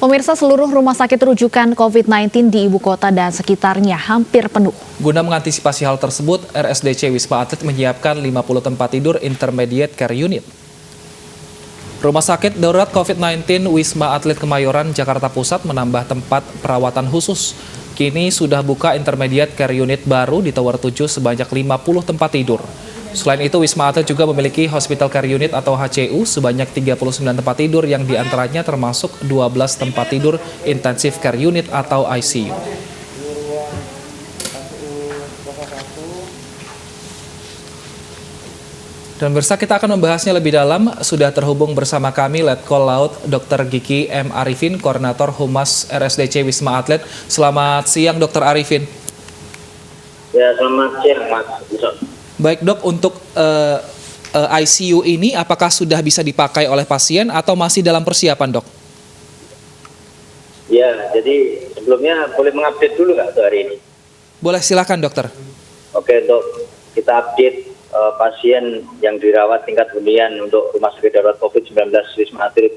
Pemirsa, seluruh rumah sakit rujukan COVID-19 di ibu kota dan sekitarnya hampir penuh. Guna mengantisipasi hal tersebut, RSDC Wisma Atlet menyiapkan 50 tempat tidur intermediate care unit. Rumah sakit darurat COVID-19 Wisma Atlet Kemayoran, Jakarta Pusat menambah tempat perawatan khusus. Kini sudah buka intermediate care unit baru di Tower 7 sebanyak 50 tempat tidur. Selain itu, Wisma Atlet juga memiliki Hospital Care Unit atau HCU sebanyak 39 tempat tidur yang diantaranya termasuk 12 tempat tidur Intensive Care Unit atau ICU. Dan pemirsa, kita akan membahasnya lebih dalam. Sudah terhubung bersama kami Letkol Laut Dr. Giki M. Arifin, Koordinator Humas RSDC Wisma Atlet. Selamat siang, Dr. Arifin. Ya, selamat siang, Mas. Baik, Dok, untuk ICU ini apakah sudah bisa dipakai oleh pasien atau masih dalam persiapan, Dok? Ya, jadi sebelumnya boleh mengupdate dulu nggak untuk hari ini? Boleh, silakan, Dokter. Oke, Dok, kita update pasien yang dirawat tingkat hunian untuk Rumah Sakit Darurat COVID-19 Wisma Atlet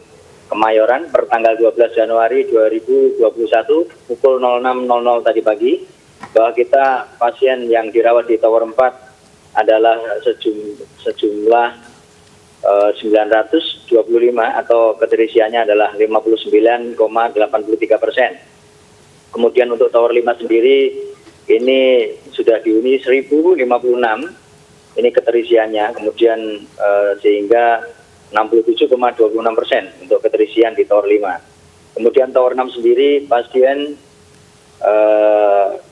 Kemayoran per tanggal 12 Januari 2021 pukul 06.00 tadi pagi, bahwa kita pasien yang dirawat di Tower 4 adalah sejumlah 925 atau keterisiannya adalah 59,83%. Kemudian untuk Tower 5 sendiri ini sudah dihuni 1056, ini keterisiannya, kemudian sehingga 67,26% untuk keterisian di Tower 5. Kemudian Tower 6 sendiri pasien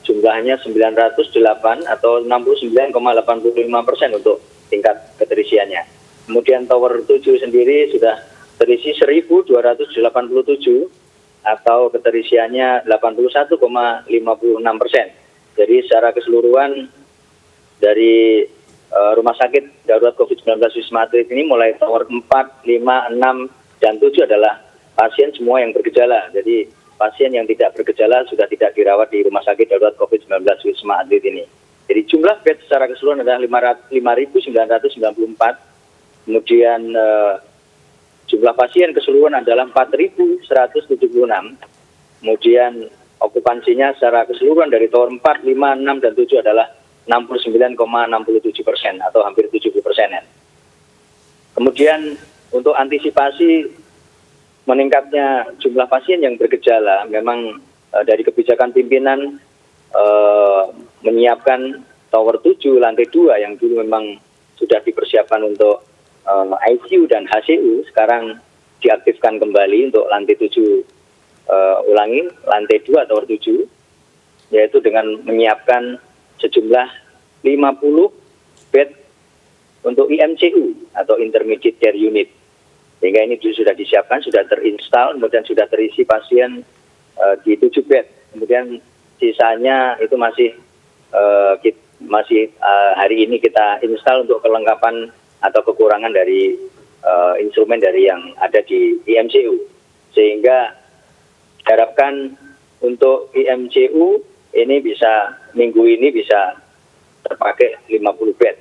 jumlahnya 908 atau 69,85% untuk tingkat keterisiannya. Kemudian Tower 7 sendiri sudah terisi 1.287 atau keterisiannya 81,56%. Jadi secara keseluruhan dari Rumah Sakit Darurat COVID-19 Wisma Atlet ini mulai Tower 4, 5, 6, dan 7 adalah pasien semua yang bergejala. Jadi pasien yang tidak bergejala sudah tidak dirawat di Rumah Sakit Darurat COVID-19 Wisma Atlet ini. Jadi jumlah bed secara keseluruhan adalah 5.994. Kemudian jumlah pasien keseluruhan adalah 4.176. Kemudian okupansinya secara keseluruhan dari Tower 4, 5, 6, dan 7 adalah 69,67% atau hampir 70%. Kemudian untuk antisipasi meningkatnya jumlah pasien yang bergejala, memang dari kebijakan pimpinan menyiapkan Tower 7 lantai 2 yang dulu memang sudah dipersiapkan untuk ICU dan HCU, sekarang diaktifkan kembali untuk lantai 7, ulangi, lantai 2 Tower 7, yaitu dengan menyiapkan sejumlah 50 bed untuk IMCU atau Intermediate Care Unit. Sehingga ini sudah disiapkan, sudah terinstall, kemudian sudah terisi pasien di 7 bed. Kemudian sisanya itu masih hari ini kita install untuk kelengkapan atau kekurangan dari instrumen dari yang ada di IMCU. Sehingga diharapkan untuk IMCU ini bisa minggu ini bisa terpakai 50 bed.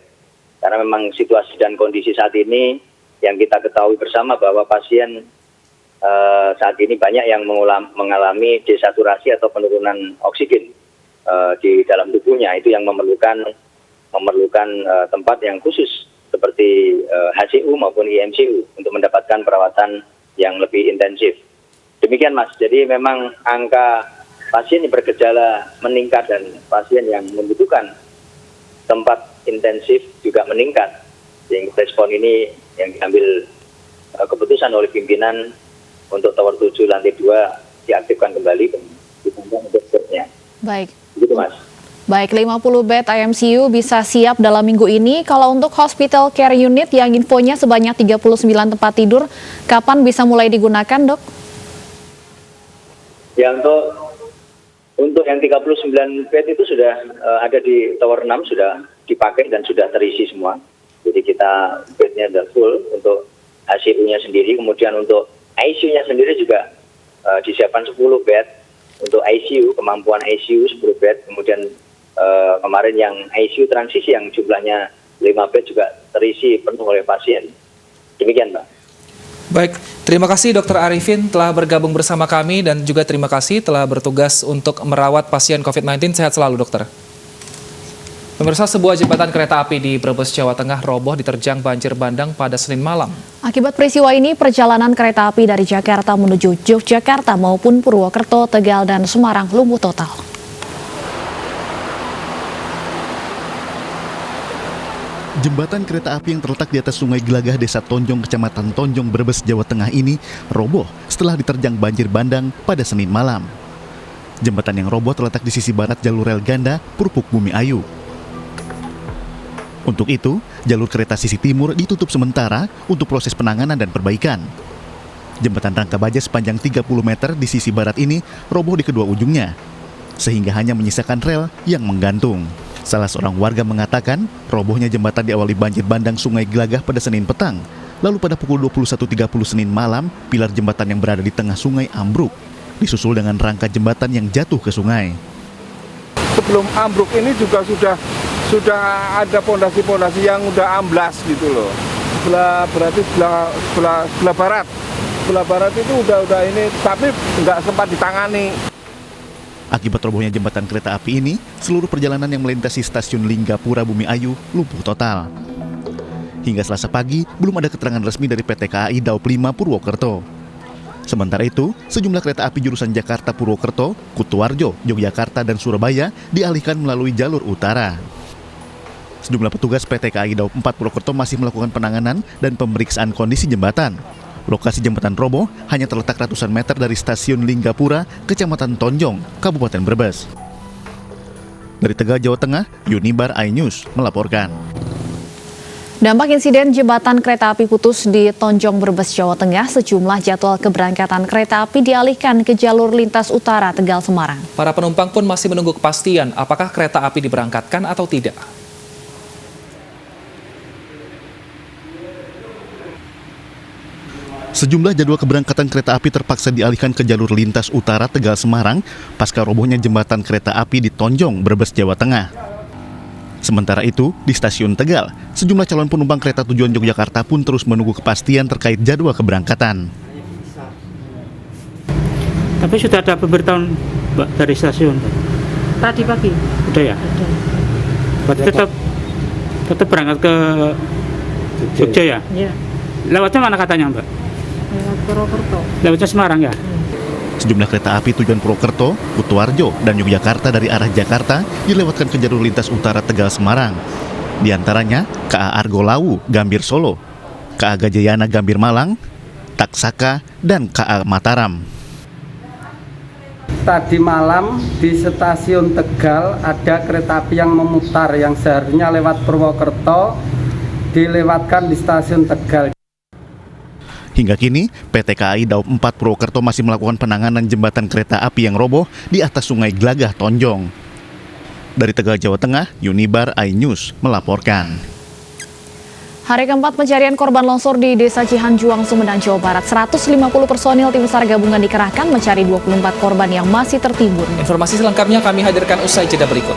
Karena memang situasi dan kondisi saat ini yang kita ketahui bersama bahwa pasien saat ini banyak yang mengalami desaturasi atau penurunan oksigen di dalam tubuhnya. Itu yang memerlukan tempat yang khusus seperti HCU maupun IMCU untuk mendapatkan perawatan yang lebih intensif. Demikian, Mas. Jadi memang angka pasien yang bergejala meningkat dan pasien yang membutuhkan tempat intensif juga meningkat. Sehingga respon ini yang diambil keputusan oleh pimpinan untuk Tower 7 lantai 2 diaktifkan kembali untuk bednya. Baik. Begitu, Mas. Baik, 50 bed IMCU bisa siap dalam minggu ini. Kalau untuk Hospital Care Unit yang infonya sebanyak 39 tempat tidur, kapan bisa mulai digunakan, Dok? Ya, untuk yang 39 bed itu sudah ada di Tower 6, sudah dipakai dan sudah terisi semua. Jadi kita bednya sudah full untuk HCU-nya sendiri. Kemudian untuk ICU-nya sendiri juga disiapkan 10 bed. Untuk ICU, kemampuan ICU 10 bed. Kemudian kemarin yang ICU transisi yang jumlahnya 5 bed juga terisi penuh oleh pasien. Demikian, Mbak. Baik, terima kasih Dr. Arifin telah bergabung bersama kami dan juga terima kasih telah bertugas untuk merawat pasien COVID-19. Sehat selalu, dokter. Pemirsa, sebuah jembatan kereta api di Brebes, Jawa Tengah roboh diterjang banjir bandang pada Senin malam. Akibat peristiwa ini, perjalanan kereta api dari Jakarta menuju Yogyakarta maupun Purwokerto, Tegal, dan Semarang lumpuh total. Jembatan kereta api yang terletak di atas Sungai Gelagah, Desa Tonjong, Kecamatan Tonjong, Brebes, Jawa Tengah ini roboh setelah diterjang banjir bandang pada Senin malam. Jembatan yang roboh terletak di sisi barat jalur rel ganda Purpuk Bumi Ayu. Untuk itu, jalur kereta sisi timur ditutup sementara untuk proses penanganan dan perbaikan. Jembatan rangka baja sepanjang 30 meter di sisi barat ini roboh di kedua ujungnya, sehingga hanya menyisakan rel yang menggantung. Salah seorang warga mengatakan, robohnya jembatan diawali banjir bandang Sungai Gelagah pada Senin petang. Lalu pada pukul 21.30 Senin malam, pilar jembatan yang berada di tengah sungai ambruk, disusul dengan rangka jembatan yang jatuh ke sungai. Sebelum ambruk ini juga sudah ada pondasi-pondasi yang udah amblas gitu loh. Sebelah barat. Sebelah barat itu udah ini, tapi nggak sempat ditangani. Akibat robohnya jembatan kereta api ini, seluruh perjalanan yang melintasi stasiun Linggapura Bumi Ayu lumpuh total. Hingga Selasa pagi, belum ada keterangan resmi dari PT KAI Daop 5 Purwokerto. Sementara itu, sejumlah kereta api jurusan Jakarta Purwokerto, Kutuarjo, Yogyakarta, dan Surabaya dialihkan melalui jalur utara. Sejumlah petugas PT KAI Daop 4 Purwokerto masih melakukan penanganan dan pemeriksaan kondisi jembatan. Lokasi jembatan roboh hanya terletak ratusan meter dari stasiun Linggapura, Kecamatan Tonjong, Kabupaten Brebes. Dari Tegal, Jawa Tengah, Yunibar iNews melaporkan. Dampak insiden jembatan kereta api putus di Tonjong, Brebes, Jawa Tengah, sejumlah jadwal keberangkatan kereta api dialihkan ke jalur lintas utara Tegal, Semarang. Para penumpang pun masih menunggu kepastian apakah kereta api diberangkatkan atau tidak. Sejumlah jadwal keberangkatan kereta api terpaksa dialihkan ke jalur lintas utara Tegal Semarang pasca robohnya jembatan kereta api di Tonjong, Brebes, Jawa Tengah. Sementara itu, di stasiun Tegal, sejumlah calon penumpang kereta tujuan Yogyakarta pun terus menunggu kepastian terkait jadwal keberangkatan. Tapi sudah ada pemberitahuan, Mbak, dari stasiun? Tadi pagi. Udah ya? Udah. Berarti tetap berangkat ke Jogja ya? Iya. Lewatnya mana katanya, Mbak? Lewat Purwokerto. Lewatnya Semarang ya? Sejumlah kereta api tujuan Purwokerto, Kutuarjo, dan Yogyakarta dari arah Jakarta dilewatkan ke jalur lintas utara Tegal Semarang. Di antaranya KA Argo Lawu, Gambir Solo, KA Gajayana Gambir Malang, Taksaka, dan KA Mataram. Tadi malam di stasiun Tegal ada kereta api yang memutar yang seharusnya lewat Purwokerto dilewatkan di stasiun Tegal. Hingga kini, PT KAI Daop 4 Purwokerto masih melakukan penanganan jembatan kereta api yang roboh di atas Sungai Gelagah, Tonjong. Dari Tegal, Jawa Tengah, Yunibar iNews melaporkan. Hari keempat pencarian korban longsor di Desa Cihanjuang, Sumedang, Jawa Barat. 150 personil tim SAR gabungan dikerahkan mencari 24 korban yang masih tertimbun. Informasi selengkapnya kami hadirkan usai jeda berikut.